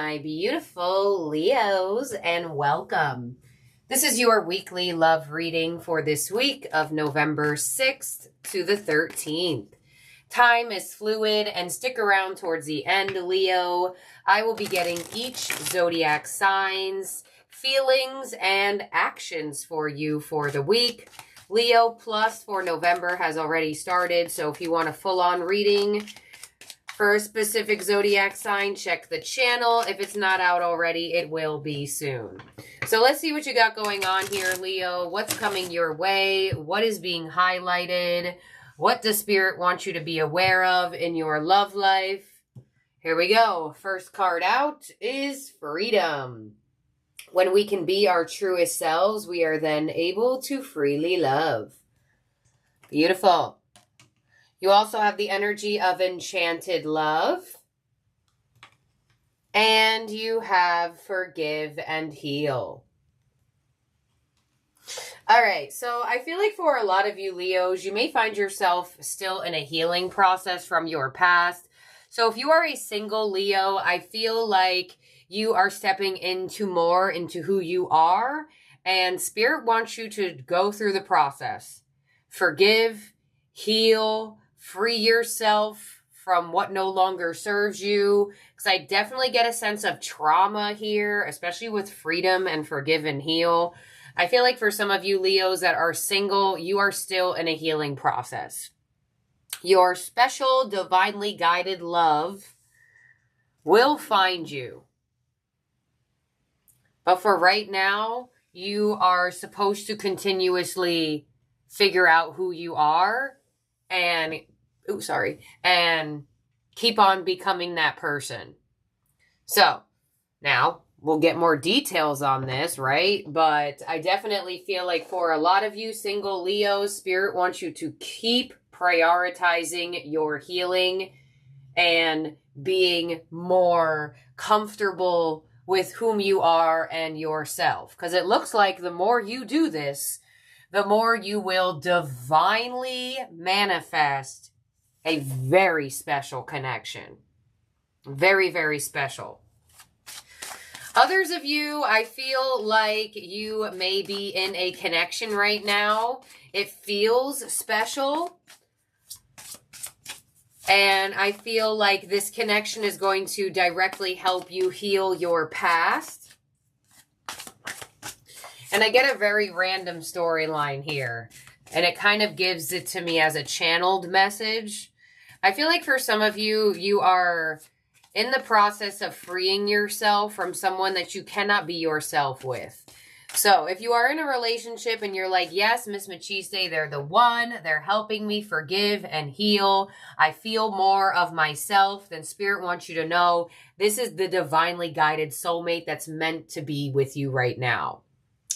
my beautiful Leos, and welcome. This is your weekly love reading for this week of November 6th to the 13th. Time is fluid, and stick around towards the end, Leo. I will be getting each zodiac signs, feelings, and actions for you for the week. Leo Plus for November has already started, so if you want a full-on reading for a specific zodiac sign, check the channel. If it's not out already, it will be soon. So let's see what you got going on here, Leo. What's coming your way? What is being highlighted? What does Spirit want you to be aware of in your love life? Here we go. First card out is freedom. When we can be our truest selves, we are then able to freely love. Beautiful. You also have the energy of enchanted love. And you have forgive and heal. All right, so I feel like for a lot of you Leos, you may find yourself still in a healing process from your past. So if you are a single Leo, I feel like you are stepping into more into who you are. And Spirit wants you to go through the process. Forgive, heal, free yourself from what no longer serves you. Because I definitely get a sense of trauma here, especially with freedom and forgive and heal. I feel like for some of you Leos that are single, you are still in a healing process. Your special, divinely guided love will find you. But for right now, you are supposed to continuously figure out who you are and keep on becoming that person. So, now, we'll get more details on this, right? But I definitely feel like for a lot of you single Leos, Spirit wants you to keep prioritizing your healing and being more comfortable with whom you are and yourself. Because it looks like the more you do this, the more you will divinely manifest a very special connection. Very, very special. Others of you, I feel like you may be in a connection right now. It feels special. And I feel like this connection is going to directly help you heal your past. And I get a very random storyline here. And it kind of gives it to me as a channeled message. I feel like for some of you, you are in the process of freeing yourself from someone that you cannot be yourself with. So if you are in a relationship and you're like, yes, Miss Machiste, they're the one, they're helping me forgive and heal, I feel more of myself, then Spirit wants you to know this is the divinely guided soulmate that's meant to be with you right now,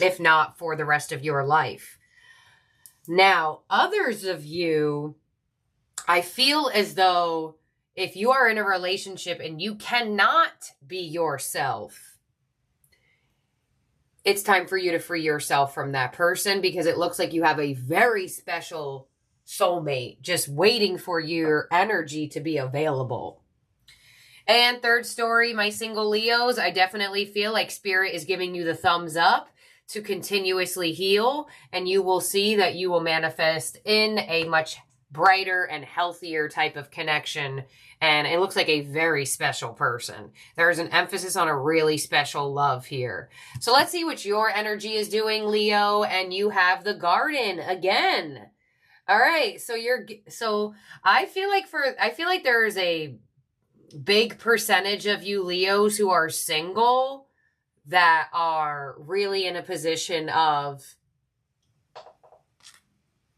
if not for the rest of your life. Now, others of you, I feel as though if you are in a relationship and you cannot be yourself, it's time for you to free yourself from that person, because it looks like you have a very special soulmate just waiting for your energy to be available. And third story, my single Leos, I definitely feel like Spirit is giving you the thumbs up to continuously heal, and you will see that you will manifest in a much brighter and healthier type of connection. And it looks like a very special person. There's an emphasis on a really special love here. So let's see what your energy is doing, Leo. And you have the Garden again. All right. So I feel like there is a big percentage of you Leos who are single that are really in a position of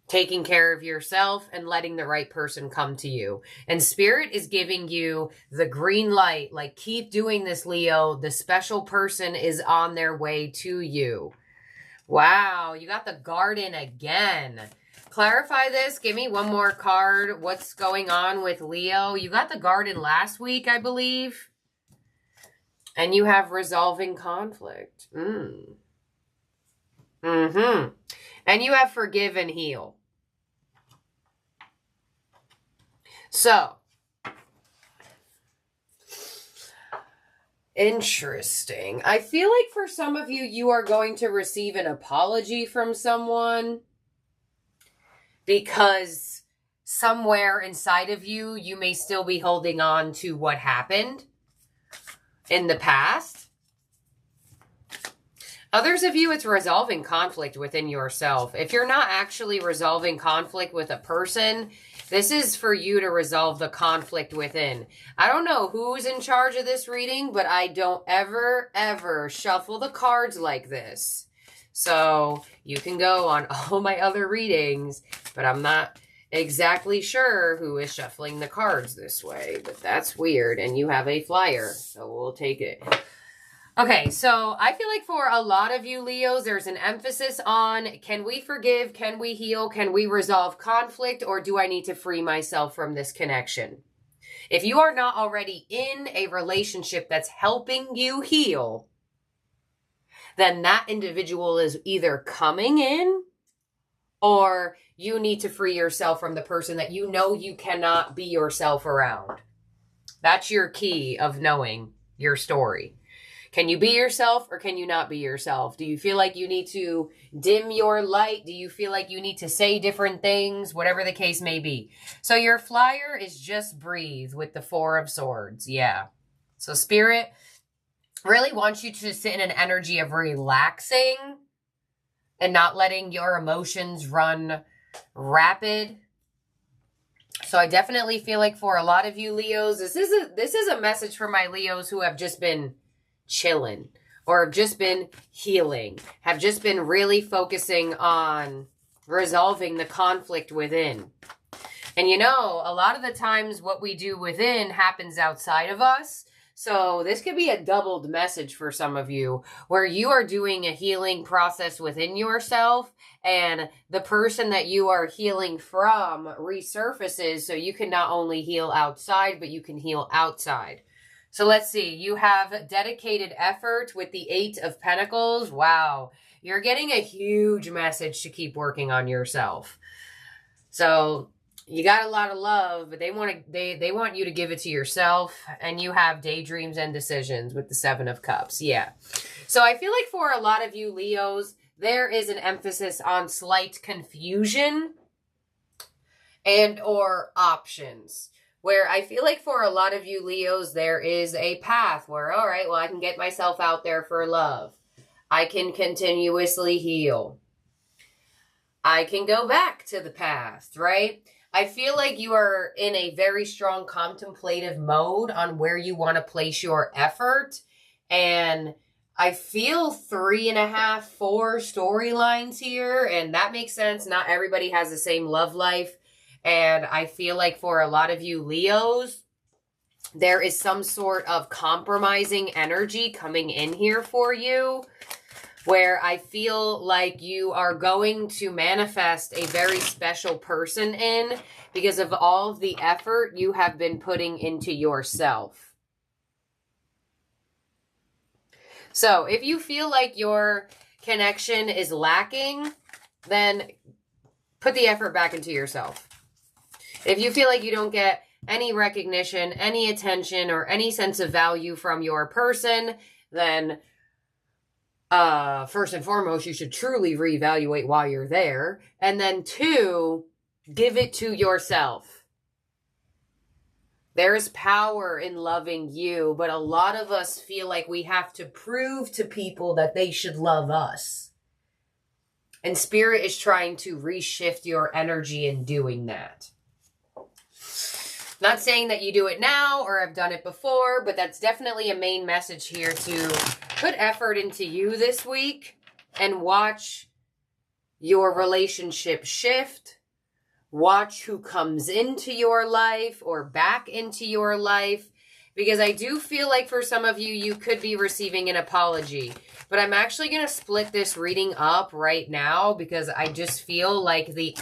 taking care of yourself and letting the right person come to you. And Spirit is giving you the green light. Like, keep doing this, Leo. The special person is on their way to you. Wow, you got the Garden again. Clarify this. Give me one more card. What's going on with Leo? You got the Garden last week, I believe. And you have resolving conflict. And you have forgive and heal. So, Interesting. I feel like for some of you, you are going to receive an apology from someone because somewhere inside of you, you may still be holding on to what happened in the past. Others of you, it's resolving conflict within yourself. If you're not actually resolving conflict with a person, this is for you to resolve the conflict within. I don't know who's in charge of this reading, but I don't ever shuffle the cards like this. So you can go on all my other readings, but I'm not exactly sure who is shuffling the cards this way, but that's weird. And you have a flyer, so we'll take it. Okay, so I feel like for a lot of you Leos, there's an emphasis on, can we forgive, can we heal, can we resolve conflict, or do I need to free myself from this connection? If you are not already in a relationship that's helping you heal, then that individual is either coming in or you need to free yourself from the person that you know you cannot be yourself around. That's your key of knowing your story. Can you be yourself or can you not be yourself? Do you feel like you need to dim your light? Do you feel like you need to say different things? Whatever the case may be. So your flyer is just breathe with the Four of Swords. Yeah. So Spirit really wants you to sit in an energy of relaxing and not letting your emotions run rapid. So I definitely feel like for a lot of you Leos, this is a message for my Leos who have just been chilling or have just been healing, have just been really focusing on resolving the conflict within. And you know, a lot of the times what we do within happens outside of us. So this could be a doubled message for some of you where you are doing a healing process within yourself and the person that you are healing from resurfaces, so you can not only heal outside, but you can heal outside. So let's see, you have dedicated effort with the Eight of Pentacles. Wow, you're getting a huge message to keep working on yourself. So you got a lot of love, but they want you to give it to yourself, and you have daydreams and decisions with the Seven of Cups. Yeah. So I feel like for a lot of you Leos, there is an emphasis on slight confusion and or options. Where I feel like for a lot of you Leos, there is a path where, all right, well, I can get myself out there for love. I can continuously heal. I can go back to the past, right? I feel like you are in a very strong contemplative mode on where you want to place your effort. And I feel 3.5, 4 storylines here. And that makes sense. Not everybody has the same love life. And I feel like for a lot of you Leos, there is some sort of compromising energy coming in here for you, where I feel like you are going to manifest a very special person in because of all of the effort you have been putting into yourself. So if you feel like your connection is lacking, then put the effort back into yourself. If you feel like you don't get any recognition, any attention, or any sense of value from your person, then first and foremost, you should truly reevaluate why you're there. And then 2, give it to yourself. There is power in loving you, but a lot of us feel like we have to prove to people that they should love us. And Spirit is trying to reshift your energy in doing that. Not saying that you do it now or have done it before, but that's definitely a main message here to put effort into you this week and watch your relationship shift. Watch who comes into your life or back into your life. Because I do feel like for some of you, you could be receiving an apology. But I'm actually going to split this reading up right now because I just feel like the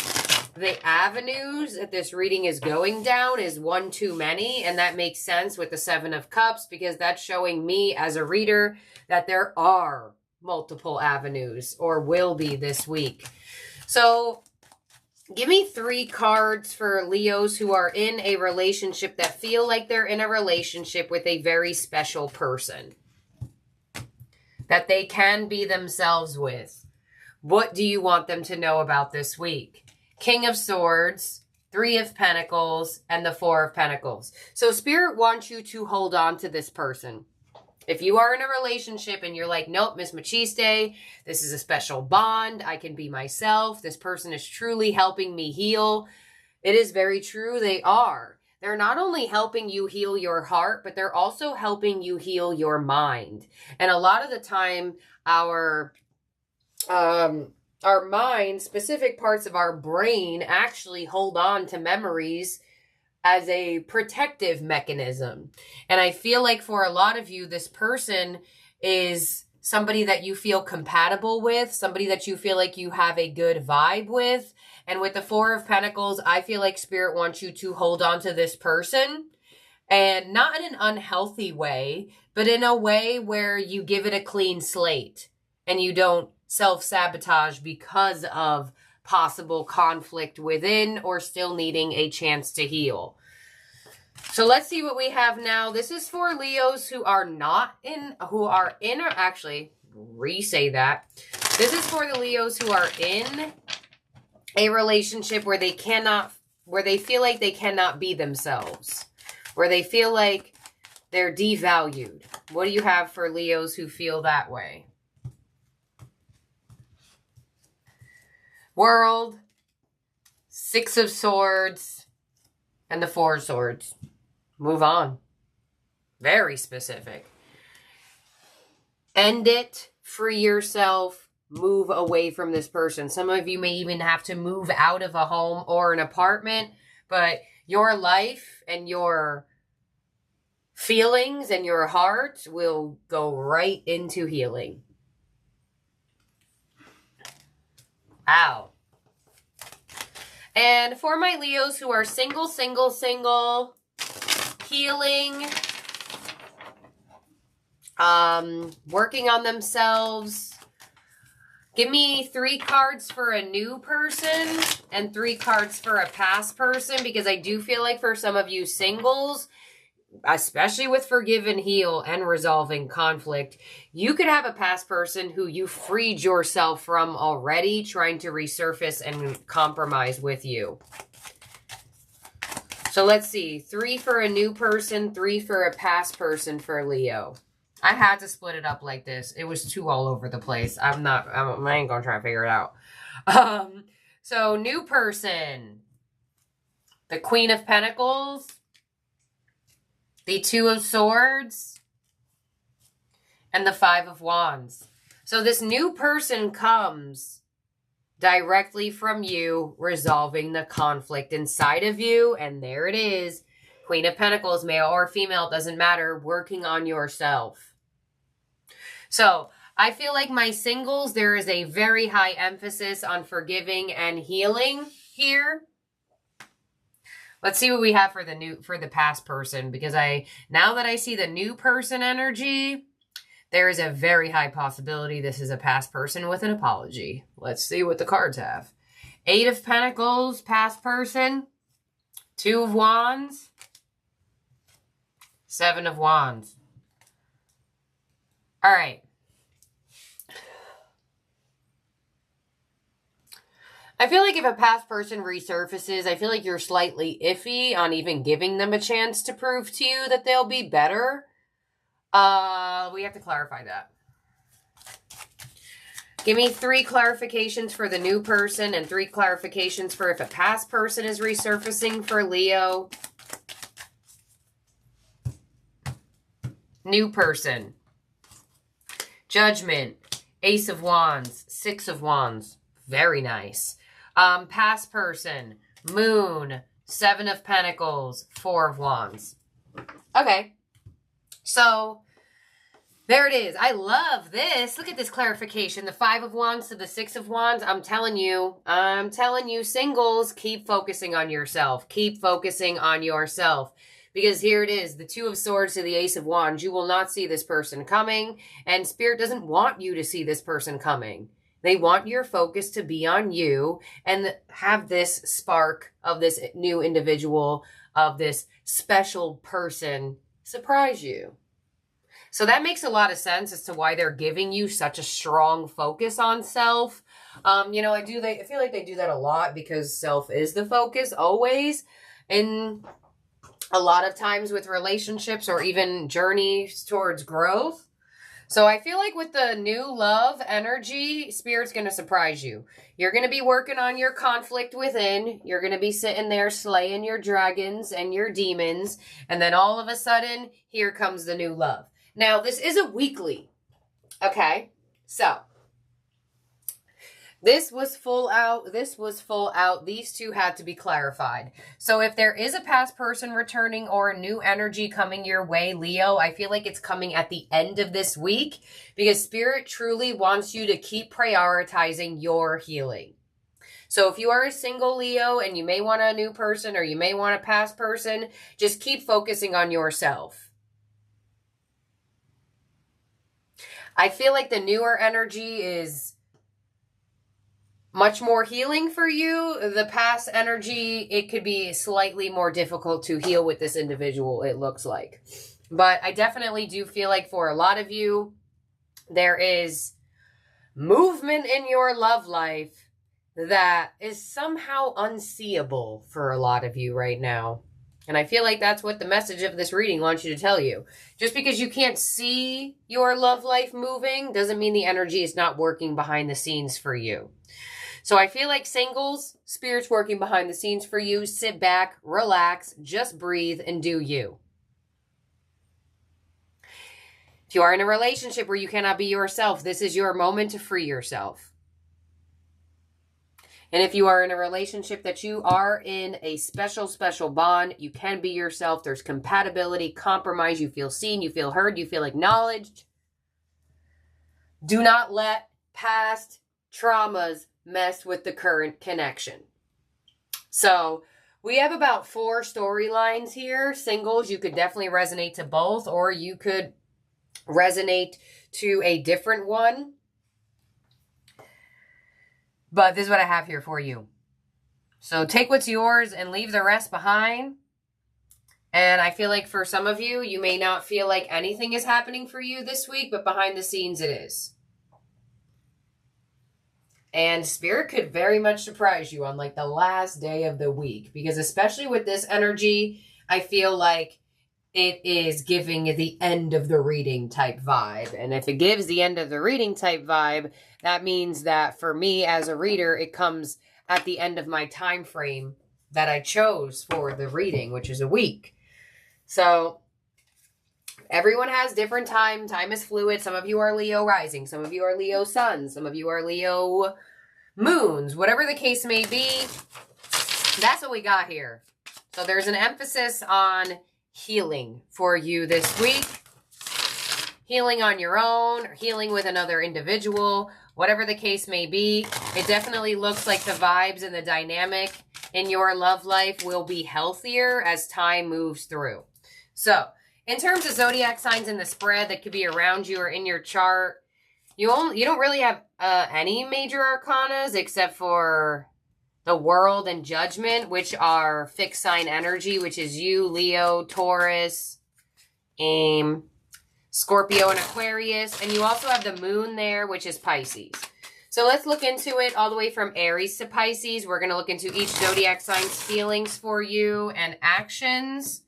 avenues that this reading is going down is one too many. And that makes sense with the Seven of Cups because that's showing me as a reader that there are multiple avenues or will be this week. So give me 3 cards for Leos who are in a relationship that feel like they're in a relationship with a very special person. that they can be themselves with. What do you want them to know about this week? King of Swords, Three of Pentacles, and the Four of Pentacles. So Spirit wants you to hold on to this person. If you are in a relationship and you're like, nope, Miss Machiste, this is a special bond. I can be myself. This person is truly helping me heal. It is very true. They are. They're not only helping you heal your heart, but they're also helping you heal your mind. And a lot of the time, our mind, specific parts of our brain actually hold on to memories as a protective mechanism. And I feel like for a lot of you, this person is somebody that you feel compatible with, somebody that you feel like you have a good vibe with. And with the Four of Pentacles, I feel like Spirit wants you to hold on to this person, and not in an unhealthy way, but in a way where you give it a clean slate and you don't self-sabotage because of possible conflict within or still needing a chance to heal. So let's see what we have now. This is for Leos who are or actually, re-say that. This is for the Leos who are in a relationship where they feel like they cannot be themselves, where they feel like they're devalued. What do you have for Leos who feel that way? World, Six of Swords, and the Four of Swords. Move on. Very specific. End it. Free yourself. Move away from this person. Some of you may even have to move out of a home or an apartment, but your life and your feelings and your heart will go right into healing. Ow. And for my Leos who are single, healing, working on themselves, give me 3 cards for a new person and 3 cards for a past person, because I do feel like for some of you singles, especially with forgive and heal and resolving conflict, you could have a past person who you freed yourself from already trying to resurface and compromise with you. So let's see. 3 for a new person, 3 for a past person for Leo. I had to split it up like this. It was too all over the place. I ain't gonna try to figure it out. So new person, the Queen of Pentacles, the Two of Swords, and the Five of Wands. So this new person comes directly from you resolving the conflict inside of you. And there it is. Queen of Pentacles, male or female, doesn't matter. Working on yourself. So I feel like my singles, there is a very high emphasis on forgiving and healing here. Let's see what we have for the past person, because now that I see the new person energy, there is a very high possibility this is a past person with an apology. Let's see what the cards have. 8 of Pentacles, past person. 2 of Wands. 7 of Wands. All right. I feel like if a past person resurfaces, I feel like you're slightly iffy on even giving them a chance to prove to you that they'll be better. We have to clarify that. Give me 3 clarifications for the new person and 3 clarifications for if a past person is resurfacing for Leo. New person. Judgment. Ace of Wands. 6 of Wands. Very nice. Past person. Moon. 7 of Pentacles. 4 of Wands. Okay. So, there it is. I love this. Look at this clarification. The 5 of Wands to the 6 of Wands. I'm telling you, singles, keep focusing on yourself. Keep focusing on yourself. Because here it is, the 2 of Swords to the Ace of Wands. You will not see this person coming, and Spirit doesn't want you to see this person coming. They want your focus to be on you and have this spark of this new individual, of this special person surprise you. So that makes a lot of sense as to why they're giving you such a strong focus on self. You know, I feel like they do that a lot because self is the focus always. And a lot of times with relationships or even journeys towards growth. So I feel like with the new love energy, Spirit's going to surprise you. You're going to be working on your conflict within. You're going to be sitting there slaying your dragons and your demons. And then all of a sudden, here comes the new love. Now, this is a weekly. Okay? So, this was full out. This was full out. These two had to be clarified. So if there is a past person returning or a new energy coming your way, Leo, I feel like it's coming at the end of this week because Spirit truly wants you to keep prioritizing your healing. So if you are a single Leo and you may want a new person or you may want a past person, just keep focusing on yourself. I feel like the newer energy is much more healing for you. The past energy, it could be slightly more difficult to heal with this individual, it looks like. But I definitely do feel like for a lot of you, there is movement in your love life that is somehow unseeable for a lot of you right now. And I feel like that's what the message of this reading wants you to tell you. Just because you can't see your love life moving doesn't mean the energy is not working behind the scenes for you. So I feel like singles, Spirit's working behind the scenes for you. Sit back, relax, just breathe, and do you. If you are in a relationship where you cannot be yourself, this is your moment to free yourself. And if you are in a relationship that you are in a special, special bond, you can be yourself. There's compatibility, compromise. You feel seen, you feel heard, you feel acknowledged. Do not let past traumas mess with the current connection. So we have about 4 storylines here. Singles, you could definitely resonate to both, or you could resonate to a different one. But this is what I have here for you. So take what's yours and leave the rest behind. And I feel like for some of you, you may not feel like anything is happening for you this week, but behind the scenes it is. And Spirit could very much surprise you on like the last day of the week. Because especially with this energy, I feel like it is giving the end of the reading type vibe. And if it gives the end of the reading type vibe, that means that for me as a reader, it comes at the end of my time frame that I chose for the reading, which is a week. So everyone has different time. Time is fluid. Some of you are Leo rising. Some of you are Leo suns. Some of you are Leo moons. Whatever the case may be, that's what we got here. So there's an emphasis on healing for you this week. Healing on your own, or healing with another individual, whatever the case may be. It definitely looks like the vibes and the dynamic in your love life will be healthier as time moves through. So, in terms of zodiac signs in the spread that could be around you or in your chart, you don't really have any major arcanas except for the World and Judgment, which are fixed sign energy, which is you, Leo, Taurus, Scorpio, and Aquarius. And you also have the Moon there, which is Pisces. So let's look into it all the way from Aries to Pisces. We're going to look into each zodiac sign's feelings for you and actions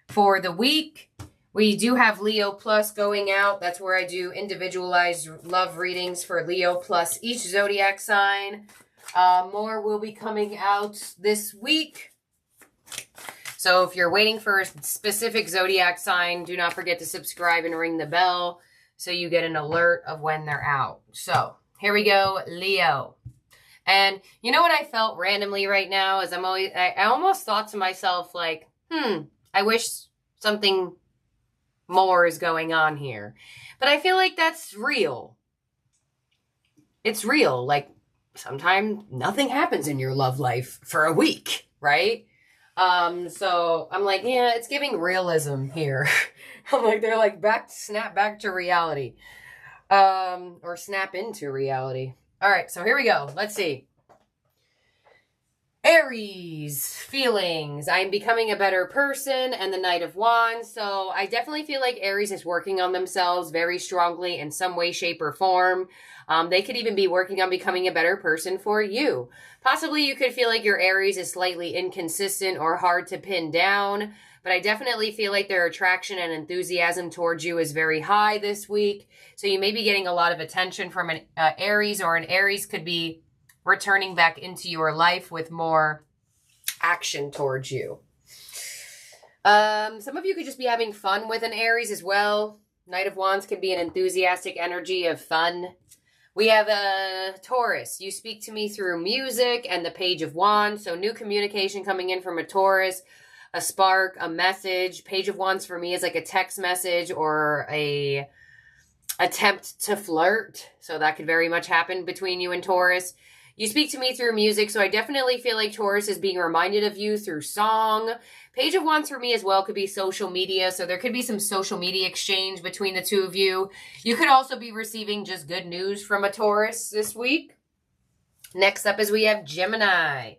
for the week. We do have Leo Plus going out. That's where I do individualized love readings for Leo Plus each zodiac sign. More will be coming out this week. So if you're waiting for a specific zodiac sign, do not forget to subscribe and ring the bell so you get an alert of when they're out. So here we go, Leo. And you know what I felt randomly right now is I almost thought to myself like, I wish something more is going on here. But I feel like that's real. It's real. Like sometimes nothing happens in your love life for a week, right? So I'm like, yeah, it's giving realism here. I'm like, they're like snap back to reality. Or snap into reality. All right, so here we go. Let's see. Aries, feelings. I'm becoming a better person, and the Knight of Wands. So I definitely feel like Aries is working on themselves very strongly in some way, shape, or form. They could even be working on becoming a better person for you. Possibly you could feel like your Aries is slightly inconsistent or hard to pin down, but I definitely feel like their attraction and enthusiasm towards you is very high this week. So you may be getting a lot of attention from an Aries, or an Aries could be returning back into your life with more action towards you. Some of you could just be having fun with an Aries as well. Knight of Wands can be an enthusiastic energy of fun. We have a Taurus. You speak to me through music, and the Page of Wands. So new communication coming in from a Taurus, a spark, a message. Page of Wands for me is like a text message or a attempt to flirt. So that could very much happen between you and Taurus. You speak to me through music, so I definitely feel like Taurus is being reminded of you through song. Page of Wands for me as well could be social media, so there could be some social media exchange between the two of you. You could also be receiving just good news from a Taurus this week. Next up is we have Gemini.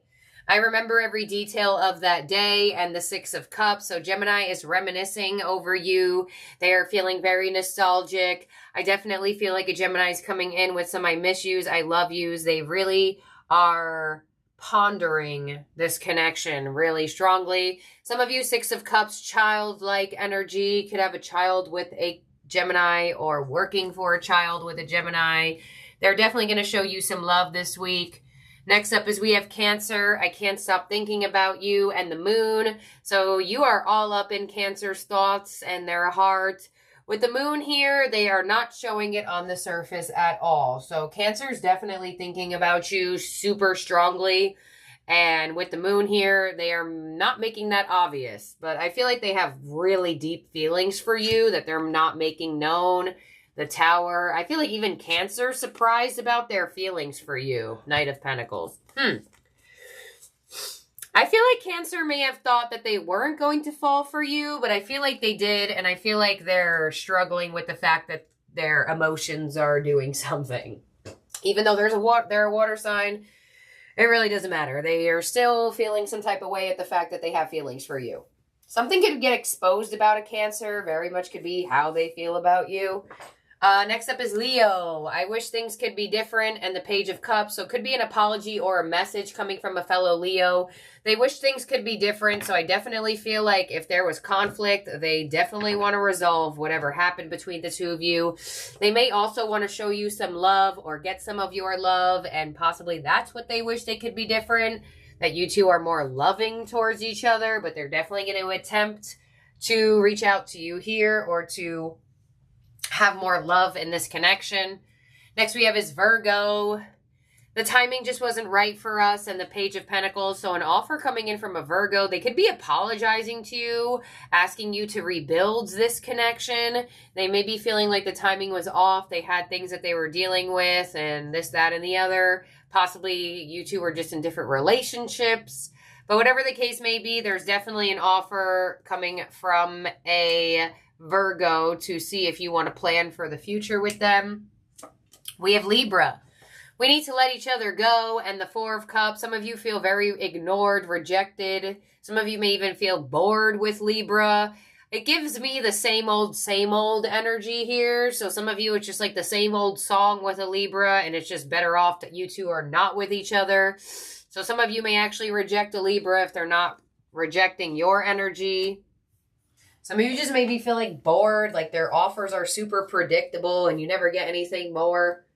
I remember every detail of that day and the Six of Cups. So Gemini is reminiscing over you. They are feeling very nostalgic. I definitely feel like a Gemini is coming in with some I miss yous, I love yous. They really are pondering this connection really strongly. Some of you, Six of Cups, childlike energy. Could have a child with a Gemini or working for a child with a Gemini. They're definitely going to show you some love this week. Next up is we have Cancer. I can't stop thinking about you, and the Moon. So you are all up in Cancer's thoughts and their heart. With the Moon here, they are not showing it on the surface at all. So Cancer's definitely thinking about you super strongly. And with the Moon here, they are not making that obvious. But I feel like they have really deep feelings for you that they're not making known. The Tower. I feel like even Cancer surprised about their feelings for you. Knight of Pentacles. I feel like Cancer may have thought that they weren't going to fall for you, but I feel like they did, and I feel like they're struggling with the fact that their emotions are doing something. Even though they're a water sign, it really doesn't matter. They are still feeling some type of way at the fact that they have feelings for you. Something could get exposed about a Cancer. Very much could be how they feel about you. Next up is Leo. I wish things could be different, and the Page of Cups. So it could be an apology or a message coming from a fellow Leo. They wish things could be different, so I definitely feel like if there was conflict, they definitely want to resolve whatever happened between the two of you. They may also want to show you some love or get some of your love, and possibly that's what they wish they could be different, that you two are more loving towards each other, but they're definitely going to attempt to reach out to you here or to have more love in this connection. Next we have is Virgo. The timing just wasn't right for us, and the Page of Pentacles. So an offer coming in from a Virgo. They could be apologizing to you, asking you to rebuild this connection. They may be feeling like the timing was off. They had things that they were dealing with, and this, that, and the other. Possibly you two were just in different relationships. But whatever the case may be, there's definitely an offer coming from a Virgo to see if you want to plan for the future with them. We have Libra. We need to let each other go, and the Four of Cups. Some of you feel very ignored, rejected. Some of you may even feel bored with Libra. It gives me the same old energy here. So some of you, it's just like the same old song with a Libra, and it's just better off that you two are not with each other. So some of you may actually reject a Libra if they're not rejecting your energy. Some of you just maybe feel like bored, like their offers are super predictable and you never get anything more.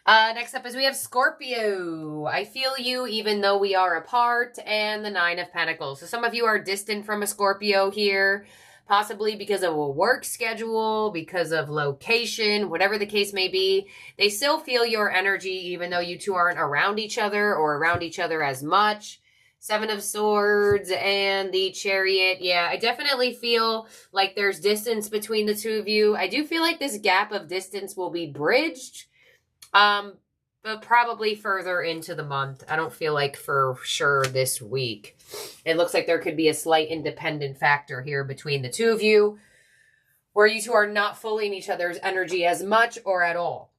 Next up is we have Scorpio. I feel you even though we are apart, and the Nine of Pentacles. So some of you are distant from a Scorpio here, possibly because of a work schedule, because of location, whatever the case may be. They still feel your energy even though you two aren't around each other or around each other as much. Seven of Swords and the Chariot. Yeah, I definitely feel like there's distance between the two of you. I do feel like this gap of distance will be bridged, but probably further into the month. I don't feel like for sure this week. It looks like there could be a slight independent factor here between the two of you, where you two are not fully in each other's energy as much or at all.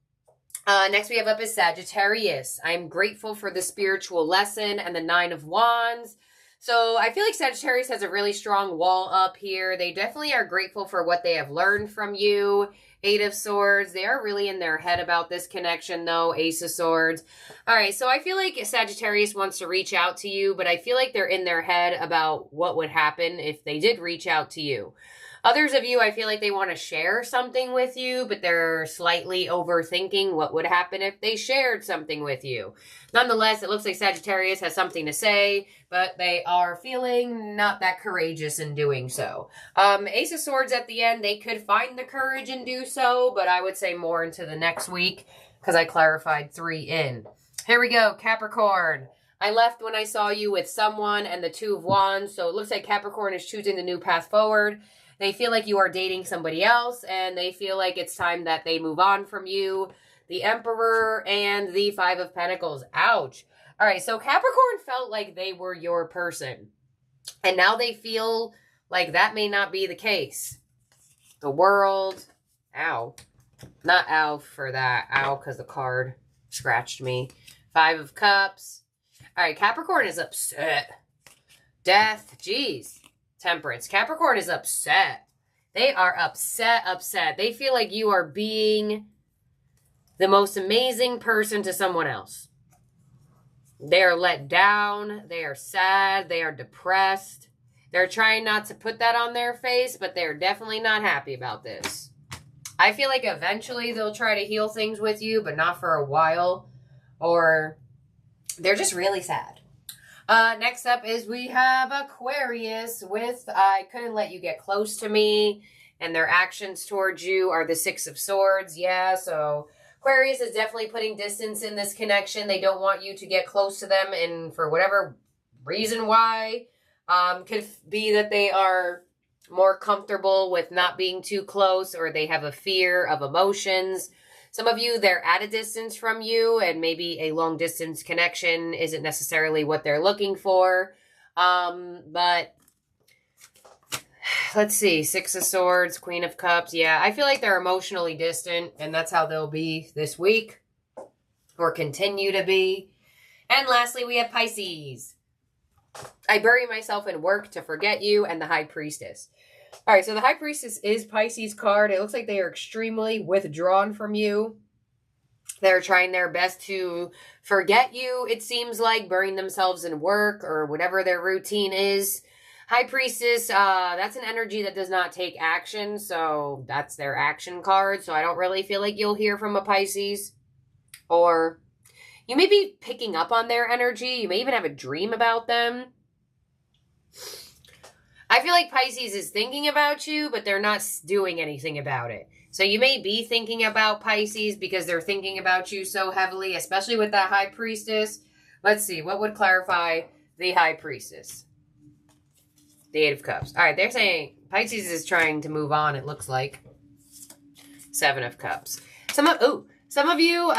Next we have up is Sagittarius. I'm grateful for the spiritual lesson and the Nine of Wands. So I feel like Sagittarius has a really strong wall up here. They definitely are grateful for what they have learned from you. Eight of Swords. They are really in their head about this connection, though. Ace of Swords. All right, so I feel like Sagittarius wants to reach out to you, but I feel like they're in their head about what would happen if they did reach out to you. Others of you, I feel like they want to share something with you, but they're slightly overthinking what would happen if they shared something with you. Nonetheless, it looks like Sagittarius has something to say, but they are feeling not that courageous in doing so. Ace of Swords at the end, they could find the courage and do so, but I would say more into the next week because I clarified 3 in. Here we go, Capricorn. I left when I saw you with someone and the Two of Wands, so it looks like Capricorn is choosing the new path forward. They feel like you are dating somebody else, and they feel like it's time that they move on from you. The Emperor and the Five of Pentacles. Ouch. All right, so Capricorn felt like they were your person, and now they feel like that may not be the case. The World. Ow. Not ow for that. Ow, because the card scratched me. Five of Cups. All right, Capricorn is upset. Death. Jeez. Temperance. Capricorn is upset. They are upset. They feel like you are being the most amazing person to someone else. They are let down. They are sad. They are depressed. They're trying not to put that on their face, but they're definitely not happy about this. I feel like eventually they'll try to heal things with you, but not for a while. Or they're just really sad. Next up is we have Aquarius with, I couldn't let you get close to me, and their actions towards you are the Six of Swords. Yeah, so Aquarius is definitely putting distance in this connection. They don't want you to get close to them, and for whatever reason why, could be that they are more comfortable with not being too close, or they have a fear of emotions. Some of you, they're at a distance from you, and maybe a long-distance connection isn't necessarily what they're looking for. But let's see. Six of Swords, Queen of Cups. Yeah, I feel like they're emotionally distant, and that's how they'll be this week, or continue to be. And lastly, we have Pisces. I bury myself in work to forget you, and the High Priestess. All right, so the High Priestess is Pisces card. It looks like they are extremely withdrawn from you. They're trying their best to forget you, it seems like, burying themselves in work or whatever their routine is. High Priestess, that's an energy that does not take action, so that's their action card. So I don't really feel like you'll hear from a Pisces. Or you may be picking up on their energy. You may even have a dream about them. I feel like Pisces is thinking about you, but they're not doing anything about it. So you may be thinking about Pisces because they're thinking about you so heavily, especially with that High Priestess. Let's see, what would clarify the High Priestess? The Eight of Cups. All right, they're saying Pisces is trying to move on, it looks like. Seven of Cups. Some of you,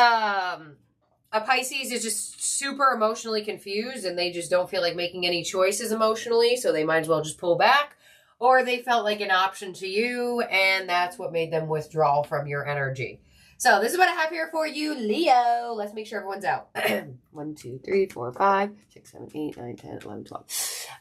a Pisces is just super emotionally confused and they just don't feel like making any choices emotionally, so they might as well just pull back. Or they felt like an option to you, and that's what made them withdraw from your energy. So this is what I have here for you, Leo. Let's make sure everyone's out. 1, 2, 3, 4, 5, 6, 7, 8, 9, 10, 11, 12.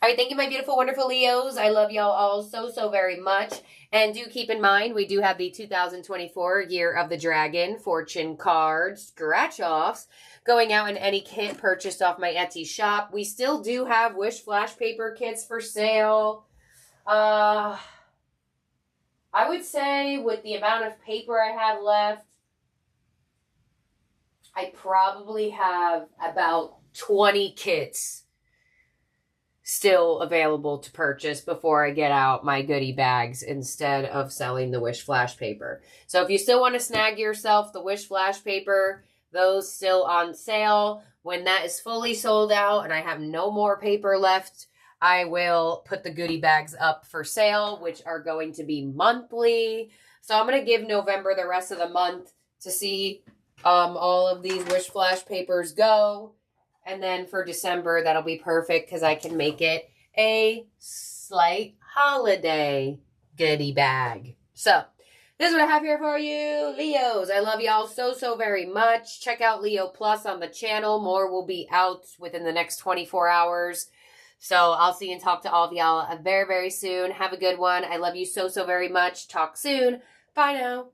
All right, thank you, my beautiful, wonderful Leos. I love y'all all so very much. And do keep in mind, we do have the 2024 Year of the Dragon Fortune card scratch-offs going out in any kit purchased off my Etsy shop. We still do have Wish Flash Paper kits for sale. I would say with the amount of paper I have left, I probably have about 20 kits still available to purchase before I get out my goodie bags instead of selling the Wish Flash Paper. So if you still want to snag yourself the Wish Flash Paper, those still on sale. When that is fully sold out and I have no more paper left, I will put the goodie bags up for sale, which are going to be monthly. So I'm going to give November the rest of the month to see all of these Wish Flash Papers go. And then for December, that'll be perfect because I can make it a slight holiday goodie bag. So This is what I have here for you, Leos. I love y'all so very much. Check out Leo Plus on the channel. More will be out within the next 24 hours. So I'll see and talk to all of y'all very soon. Have a good one. I love you so very much. Talk soon. Bye now.